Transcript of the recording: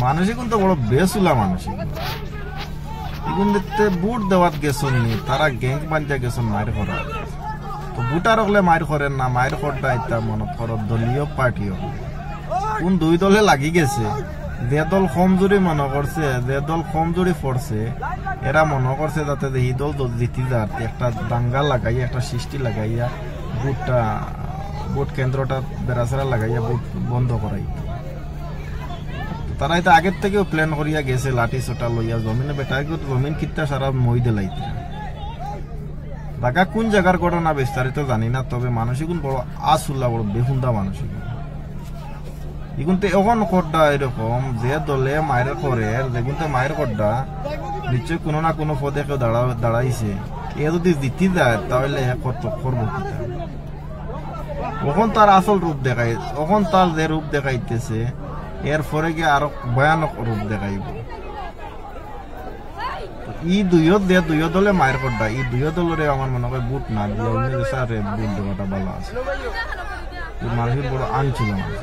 মানুষ কিন্তু বড় বেসুলা মানুষ এখন দেখতে বুট দেওয়াত গেছন নি তারা গ্যাং বাঞ্জা গেছন মায়ের করা তো বুটার হলে মায়ের করেন না মায়ের করটা এটা মনে করো দলীয় পার্টি কোন দুই দলে লাগি গেছে যে দল কমজোরি মনে করছে যে দল কমজোরি পড়ছে এরা মনে করছে যাতে এই দল জিতি যার একটা দাঙ্গা লাগাইয়া একটা সৃষ্টি লাগাইয়া ভোট কেন্দ্রটা বেড়াচেরা লাগাইয়া ভোট বন্ধ করাই তারা এটা আগের থেকেও প্ল্যান করিয়া গেছে লাঠি ছোটা লইয়া জমিনে বেটা জমিন কিতা সারা মই দিলাইতে ঢাকা কোন জায়গার ঘটনা বিস্তারিত জানি না তবে মানুষ এখন বড় আসুল্লা বড় বেহুন্দা মানুষ এখন তো এখন কড্ডা এরকম যে দলে মায়ের করে দেখুন তো মায়ের কড্ডা নিশ্চয় কোনো না কোনো পদে কেউ দাঁড়াইছে এ যদি জিতি যায় তাহলে করবো কখন তার আসল রূপ দেখাই কখন তার যে রূপ দেখাইতেছে এর পরে গিয়ে আরো ভয়ানক রূপ দেখাইব ই দুইও দলে মায়ের কড্ডা এই দুইও দলের আমার মনে হয় বুট না দিয়ে অন্য দেশে বুট দেওয়াটা ভালো আছে মানুষের বড় আনছিল মানুষ